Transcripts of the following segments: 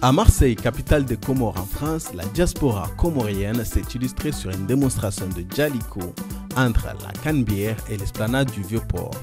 À Marseille, capitale des Comores en France, la diaspora comorienne s'est illustrée sur une démonstration de Djaliko entre la Canebière et l'esplanade du Vieux-Port.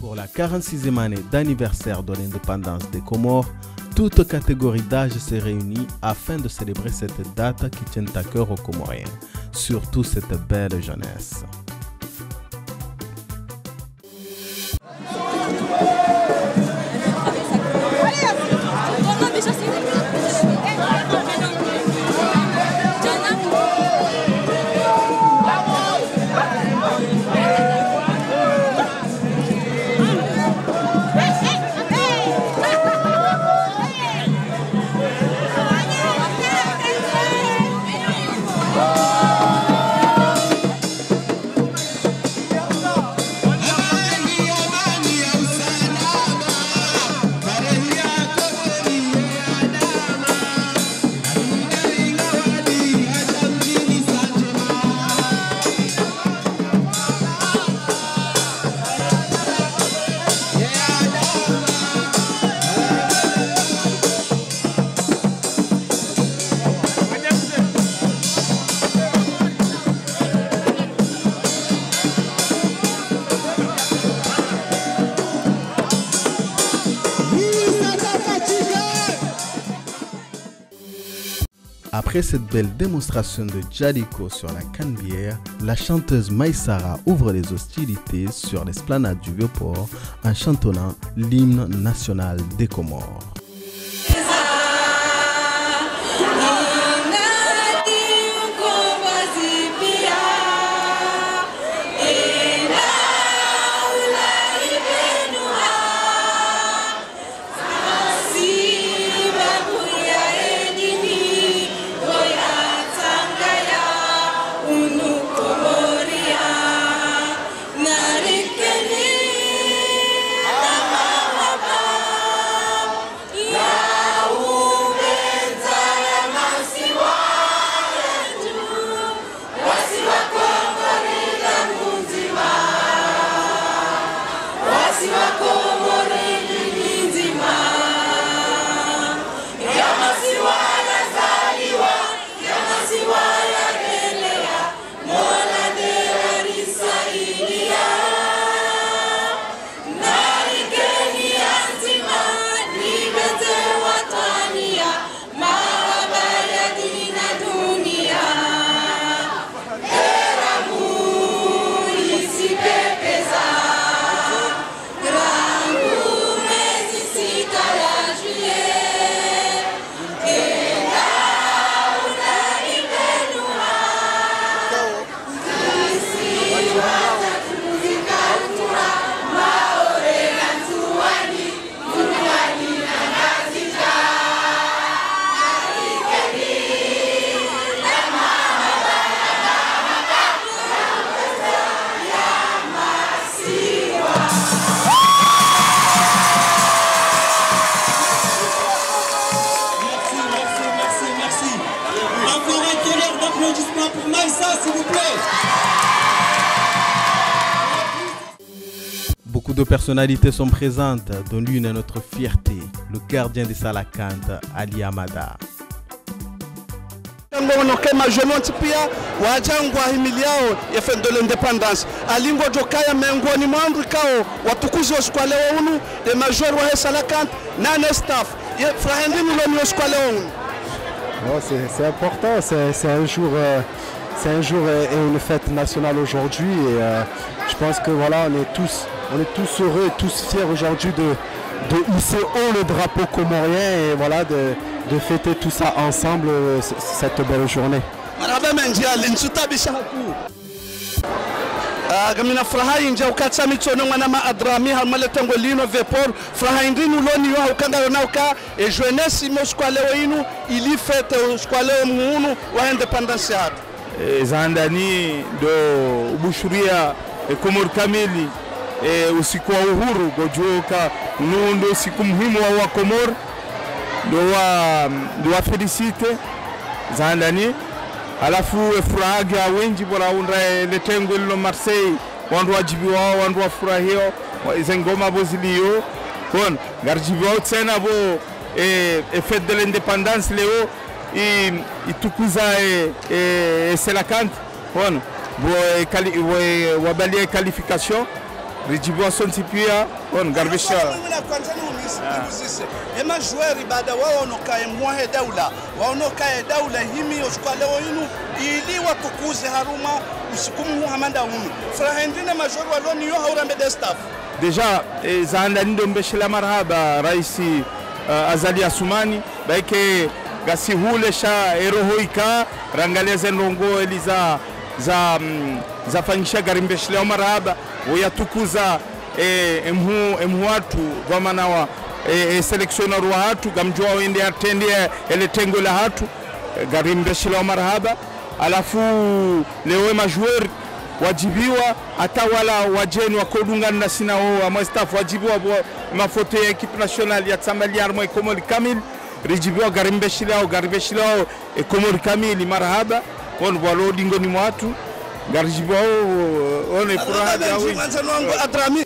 Pour la 46e année d'anniversaire de l'indépendance des Comores, toute catégorie d'âge s'est réunie afin de célébrer cette date qui tient à cœur aux Comoriens, surtout cette belle jeunesse. Après cette belle démonstration de Djaliko sur la Canebière, la chanteuse Maïsara ouvre les hostilités sur l'esplanade du Vieux-Port en chantonnant l'hymne national des Comores. Pour Maïssa, s'il vous plaît. Beaucoup de personnalités sont présentes, dont l'une est notre fierté, le gardien des Salakantes, Ali Amada. Majononti pia wajangwa himiliao ya fendo l'independance alingwa jokaya miongoni mwa kao watukuzi wa leo unu de major wa Salakante nane staff ye frahendi miloni wa leo unu. C'est important, c'est un jour et une fête nationale aujourd'hui et je pense que voilà, on est tous heureux et tous fiers aujourd'hui hisser haut le drapeau comorien et voilà, de fêter tout ça ensemble cette belle journée. Gamina furaha inja ukatsa mitsono mwana ma adrami halmale tango lino vepor furaha indinu loni yo ukanga nauka e jeunesse mo squaleo inu ili fete squaleo muunu wa independence hat zandani do ubushuria Komor kamili usiku wa uhuru gojoka nundo siku muhimu wa Komor do wa felicite zandani alafu furaha wengi bora undra letengo lilo Marseille wandu wajibi wao wandu wafurahio zengoma bozilio bon garjibi wao tena bo fête de l'indépendance leo itukuza Selakant bon bo wabalia qualification rijibi wa sontipia bon garbisha ema joueur baada wao nokae mwahe daula waonokae daula himi oskwale inu ili watukuze haruma usikumu hamanda hunu frahendine major waloni yo haurambe de staff deja zaandani do mbeshela marhaba raisi Azali Asumani baike gasi hule sha erohoika rangaleze ndongo eliza za fanyisha garimbeshela marhaba oyatukuza emhu watu vamanawa selectioner wa hatu gamjua wende atende ele tengo la hatu garimbeshela marhaba alafu leo majoueur wajibiwa hata wala wajeni wakodunga na sina wao ama staff wajibiwa mafoto ya equipe nationale ya Tsambali armo Komor kamil rijibiwa garimbeshela Komor kamil marhaba on walo dingo ni watu garijibiwa on furaha ya adrami.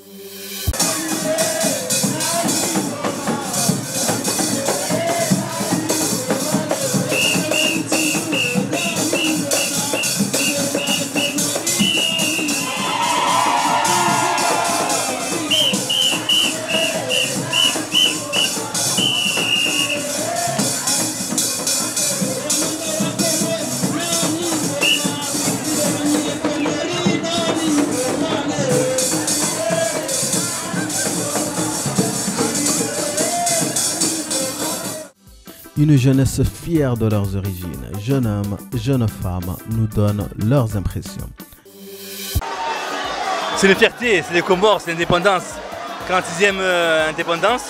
Une jeunesse fière de leurs origines, jeunes hommes, jeunes femmes nous donnent leurs impressions. C'est une fierté, c'est les Comores, c'est l'indépendance, 46e indépendance.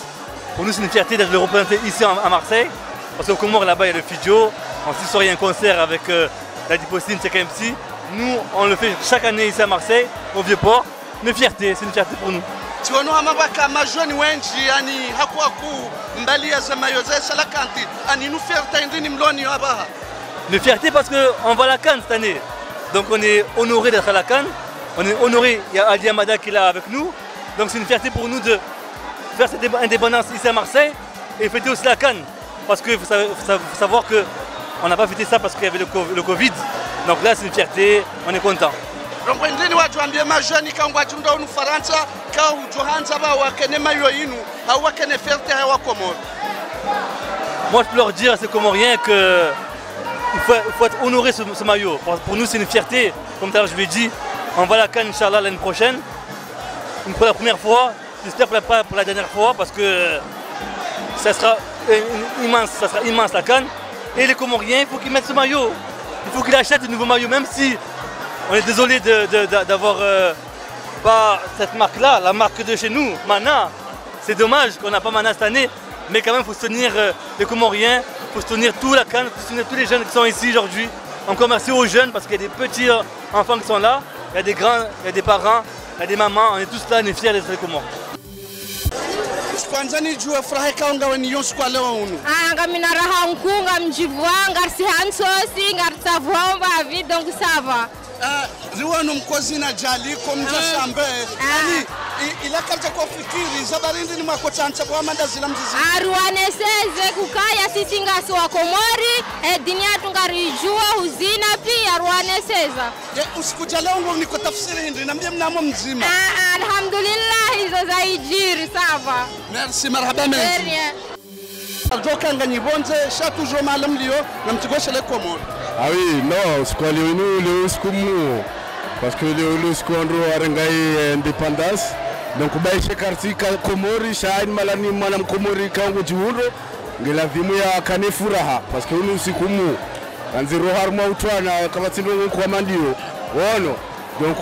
Pour nous c'est une fierté d'être représenté ici à Marseille, parce qu'au Comores là-bas il y a le Fidjo, ensuite il y a un concert avec la Dipostine CKMC. Nous on le fait chaque année ici à Marseille, au Vieux-Port. Une fierté, c'est une fierté pour nous. Tuono amabaka majoni wenji ani hakuaku mbali ya zema yoze Selakanti ani nous fierté ndini mloni abaha. Une fierté parce qu'on va à la CAN cette année. Donc on est honoré d'être à la CAN. On est honoré, il y a Adi Amada qui est là avec nous. Donc c'est une fierté pour nous de faire cette indépendance ici à Marseille et fêter aussi la CAN. Parce qu'il faut savoir qu'on n'a pas fêté ça parce qu'il y avait le Covid. Donc là c'est une fierté, on est content. Rongwendini watu ambie majoni kangwa chunda unu Faransa ka ujohanza ba wakene mayo inu hawakene fierté hawa Komor. Moi je peux leur dire à ces Comoriens que il faut être honoré ce maillot. Pour nous c'est une fierté, comme tout à l'heure je l'ai dit, on va à la CAN Inch'Allah l'année prochaine. Pour la première fois, j'espère pas pour la dernière fois parce que ça sera immense la CAN. Et les Comoriens, il faut qu'ils mettent ce maillot. Il faut qu'ils achètent un nouveau maillot, même si on est désolé d'avoir pas cette marque-là, la marque de chez nous, Mana. C'est dommage qu'on n'a pas Mana cette année, mais quand même il faut soutenir les Comoriens, il faut soutenir toute la CAN, il faut soutenir tous les jeunes qui sont ici aujourd'hui. Encore merci aux jeunes parce qu'il y a des petits enfants qui sont là, il y a des grands, il y a des parents, il y a des mamans, on est tous là, on est fiers d'être les Comores. Kwanzani jua furaha kaunga wani yonsu kwa leo unu. Ngamina raha nkunga mjivua ngarsi hansosi ngarsa vomba vi donc ça va. Riwano mkozi na jali komja sambe. Ani ila kalta kwa fikiri zabarindi ni makochancha kwa manda zila mzizi. Ruane seze kukaya sisi ngasi wa Komori dunia tungarijua huzina pia ruane seza. Usikuja leo niko tafsiri hindi nambia mnamo mzima. Alhamdulillah hizo zaijiri sawa. Merci marhaba menzi. Aljoka nganyibonze sha toujours malam lio na mtigoshe le Komori. Ah oui, non, ce qu'on est nous, le Ouskumu, parce que le Ouskuandro a rengaé indépendance, donc baishe katika Komori shaini malani mwana mkomori kangu jihundo ngela vimu ya kane furaha parce que unu sikumu anziro harma utwana kama tindongo kwa mandio wono donc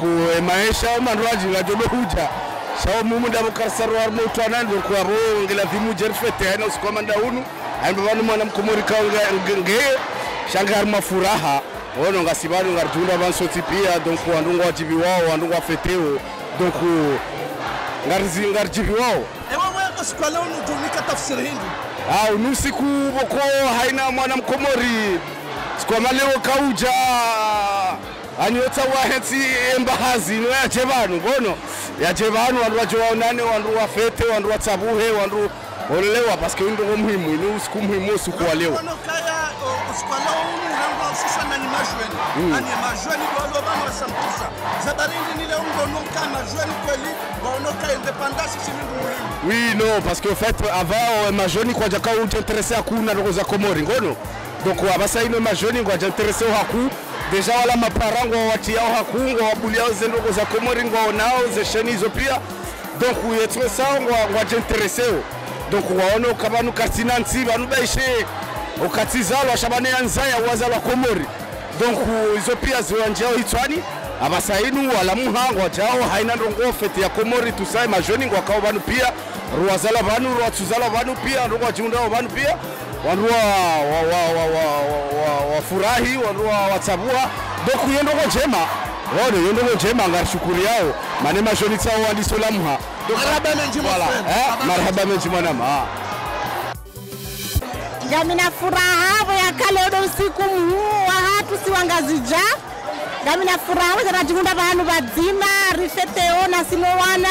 maisha manraji ngajobe huja sawa mumu ndamu karsaro harma utwana ndio kwa ro ngela vimu jerfete haina usikomanda unu haimba banu mwana mkomori kangu nge shanga harma furaha wono ngasibanu ngarjunda bansoti pia donc wandungu wajibi wao wandungu wafeteo donc ngarjibi wao Kwa leo nutumika tafsiri hindi. Unusiku boko haina mwana mkomori. Kwa maleo kauja anyota wahensi embahazi no ya jebanu ngono. Ya jebanu wandu wajowaonane wandu wafete wandu watabuhe wandu olelewa parce que ndo muhimu ni usiku muhimu usiku wa leo. Kono kaya usiku wa leo unanga sasa na ni majweni. Ani majweni ndio bano wasampusa. Zabarindi ni leo ndo nonka majweni kweli waonoka independence si muhimu. Oui, non, parce qu'en fait, avant, ma jeune, quand j'ai intéressé à Kouna, à Komori, ngono. Donc, avant ça, ma jeune, quand j'ai intéressé au Haku, déjà, voilà, ma parents, on a tiré au Haku, on a boulé aux Zendo, aux Komori, on a aux Echeni, Zopia. Donc, on a trouvé ça, on a intéressé. Donc, on a Kabanu Kartinanti, on a baissé au Katizal, au Chabane Anzaya, au Azal, Komori. Donc, Zopia, Zoanjao, Itwani. Abasainu wala muhango wajao haina ndongo fete ya Komori tusai majoni ngwa kao banu pia ruwazala banu ruwatuzala banu pia ndongo jiunda banu pia wanruwa wafurahi wanruwa watabua doku yendongo njema wale yendongo njema ngashukuri yao mane majoni tsao wandisola muha marhaba menji wala marhaba menji mwanama Jamina furaha ya kale odo usiku mhuu wa hatu siwangazija Damina furaha zarajunda banu bazima rifeteo na simowana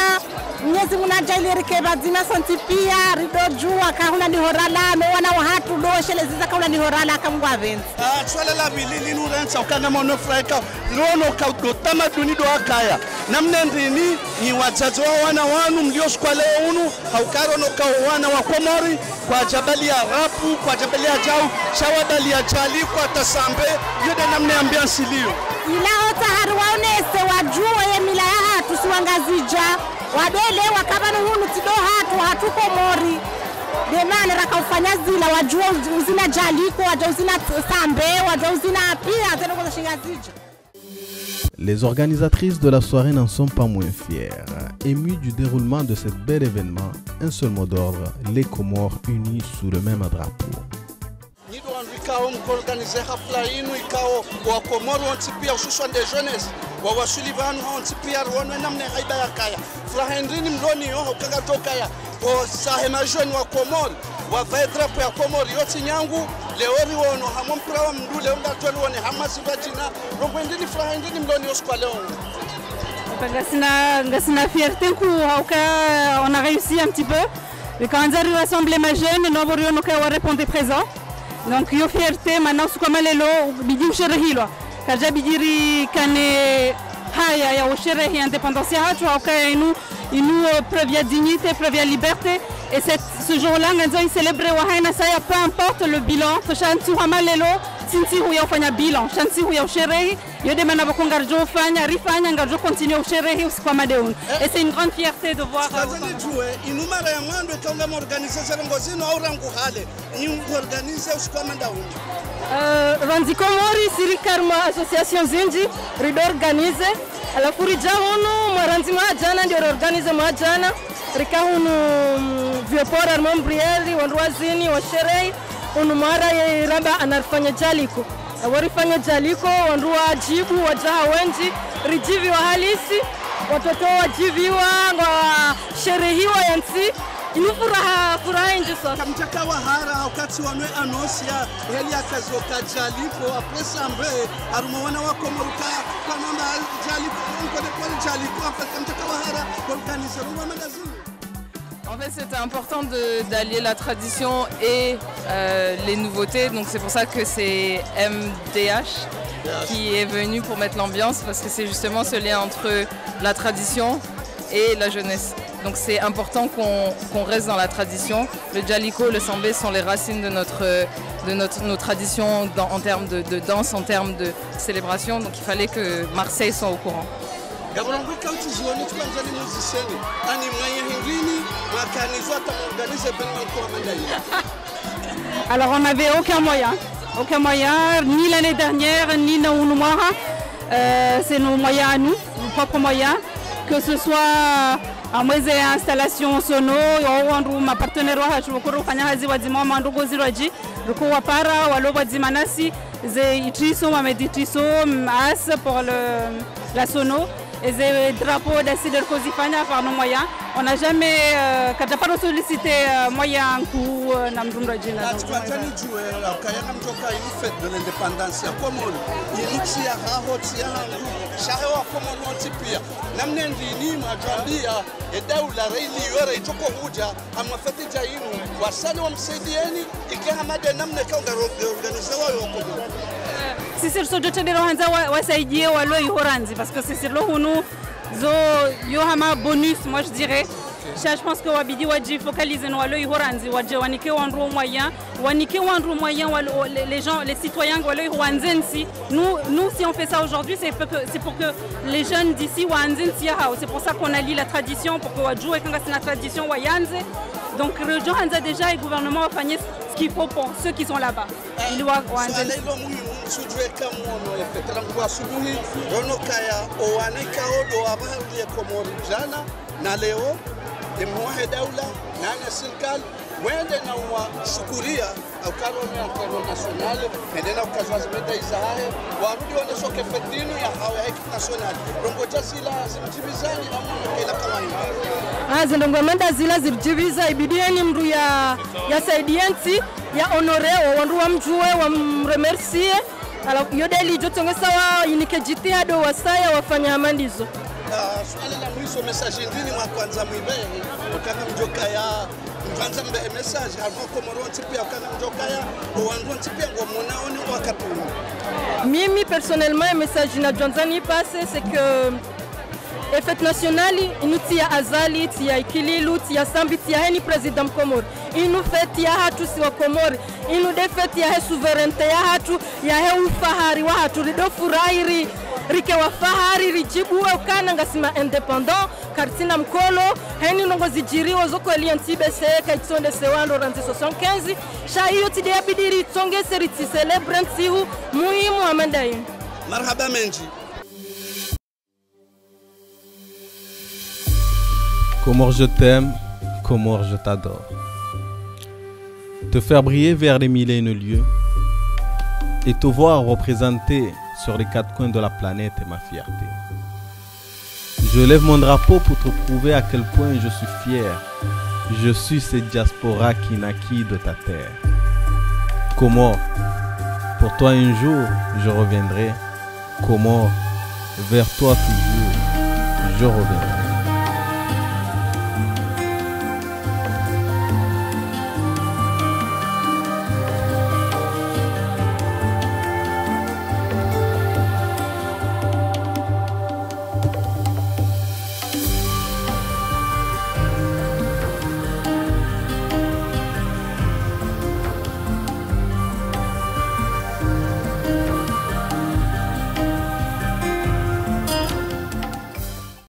Mwenyezi Mungu ajalie bazima santipia ridojua kahuna ni horala no wana wahatu doshele ziza kahuna ni horala kamwa venzi swala la bilili nurensa ukanga mono fraika rono ka tamaduni do akaya namne ndini ni wazazi wa wana wanu mlioshikwa leo unu haukaro no ka wana wa Komori kwa jabali ya rapu kwa jabali ya jau shawabali ya jali kwa tasambe yode namne ambiance liyo ila hota haruwaonese wajue ye mila ya hatu siwangazija wadele wakabanu hunu tido hatu Komori demane raka ufanya zila wajue uzina jaliko wajue uzina sambe wajue uzina pia zeno kwa shingazija. Les organisatrices de la soirée n'en sont pas moins fières. Émues du déroulement de cet bel événement, un seul mot d'ordre, les Comores unis sous le même drapeau. Nido andikao mkorganize hafla inu ikao wa Komoro ontipia hususan de jeunesse wa wasulivanu ontipia ruonwe namne haiba ya kaya flahendrini mloni yoho kagatoka ya o sahema jeune wa Komoro wa vaedrapo ya Komoro yoti nyangu leori wono hamompira wa mdule unga tolu wone hamasi vajina rongwendini flahendrini mloni yoskwa leo. Ngasina fierté on a réussi un petit peu. Et quand on a rassemblé ma jeune, nous avons répondu présent. Donc, yo fierté, maintenant, c'est comme l'élo, bidi usherehilwa. Kaja bidiri kane haya ya usherehi indépendance ya hatu, inu preuve ya dignité, preuve ya liberté. Et ce jour-là, nous célébrer wahaina saya, peu importe le bilan, chansi hama lelo, sinsi huya ufanya bilan, chansi huya usherehi, yo demana bakongarjo ufanya, rifanya ngarjo continue usherehi usikwa madeun. Et c'est une grande fierté de voir. Inumara ya mwando ikaunga m'organiser serengozino au rangu hale, ni organiser usikwa madeun. Randi Komori sirikarma association zinji rido organize alafu rijahunu mwaranzi mwajana ndio organize mwajana rikahunu viopora armombrieli wanruazini washerei unu mwara ya raba anarfanya jaliko warifanya jaliko wanrua jibu wajaha wenji rijivi wa halisi watoto wajiviwa sherehiwa yansi furaha inji sana. Kamchaka wa hara wakati wanwe anosia heli ya kazoka jaliko apresa mbe arumawana wa Komoruka kwa namba jaliko nkode kwa jaliko kamchaka wa hara organiser wa magazine. En fait, c'était important d'allier la tradition et les nouveautés. Donc c'est pour ça que c'est MDH qui est venu pour mettre l'ambiance parce que c'est justement ce lien entre la tradition et la jeunesse. Donc c'est important qu'on reste dans la tradition. Le Djaliko, le Sambé sont les racines de nos traditions en termes de danse, en termes de célébration. Donc il fallait que Marseille soit au courant. Gabarongo kauti zioni tuanza ni musicieni. Ani mwanya hingini makanizwa tamuorganize événement pour Mandai. Alors on n'avait aucun moyen, ni l'année dernière, ni Naounouara. C'est nos moyens à nous, nos propres moyens, que ce soit en mweze installation sono, ou ma partenaire wa chukuru fanya hazi wazima mandugo ziroji, ruko wapara walo wazima nasi, ze itriso mameditriso as pour la sono. Et les drapeaux d'Acider Kozifanya par nos moyens. On n'a jamais sollicité moyens pour Namdum Rajina. La Tuatani Joué, la Kayana Mjoka, une fête de l'indépendance. Il y a comme il y a Hahotia, Shahawa comme on tipia. Namnendi ni Majambia, et Daoula Reili, Yore, Joko Huja, à ma fête Jaïnu, Wassano Msedieni, et Kahamade Namneka organisé. Si c'est le sujet de l'Ohanza, Wassaïdié ou Aloï Horanzi, parce que c'est sur le Hounou, Zo Yohama bonus, moi je dirais. Je pense que Wabidi Wadji focalise nos Aloï Horanzi, Wadji Wanike Wandro moyen, Wanike Wandro moyen, les gens, les citoyens Aloï Wanzensi. Nous, si on fait ça aujourd'hui, c'est pour que les jeunes d'ici Wanzensi Yahao. C'est pour ça qu'on allie la tradition, pour que Wadjou et Kangas la tradition Wayanze. Donc le Johanza déjà et le gouvernement va faire ce qu'il faut pour ceux qui sont là-bas. Il doit Wanzensi. Sujue kama wamefetera kwa asubuhi ronokaya owanika odo abahari ya Komori jana na leo imwahe daula na serikali wende na washukuria au karone ya international endena ukazazimeta izahaye warudi waneshoke fetinu ya hawa ya international rongoja zila zimjibizani amu kila kama hivi zindongomenda zila zirjibiza ibidieni mru ya saidiensi ya honoreo wandu wa mjue wa mremercie. Alors yodeli jotongesa wa inike jitihado wasaya wafanya amandizo. Swali la mwisho message ndini mwa kwanza mwibe ukaka mjoka ya kwanza mbe message hapo Komoronti pia ukaka mjoka ya Rwanda pia ngomunaoni wakati. Mimi personnellement message na Johnzani passe c'est que et fête nationale, nous tia Azali, tia Ikililu, tia Sambi, tia Heni président Komor. Il nous fait tia hatu si wa Komor. Il nous défait tia he souveraineté ya hatu, ya he ufahari wa hatu. Rido furairi, rike wa fahari, rijibu wa ukana ngasima indépendant, kartina mkolo, heni nongo zijiri wazoko eliantibe se, kaitonde sewando ranzi 75. Sha hiyo tidea bidiri tonge seriti celebrant sihu, muhimu amandayi. Marhaba menji. Comore, je t'aime, Comore, je t'adore. Te faire briller vers les mille et une lieux et te voir représenter sur les quatre coins de la planète est ma fierté. Je lève mon drapeau pour te prouver à quel point je suis fier. Je suis cette diaspora qui naquit de ta terre. Comore, pour toi un jour je reviendrai. Comore, vers toi toujours je reviendrai.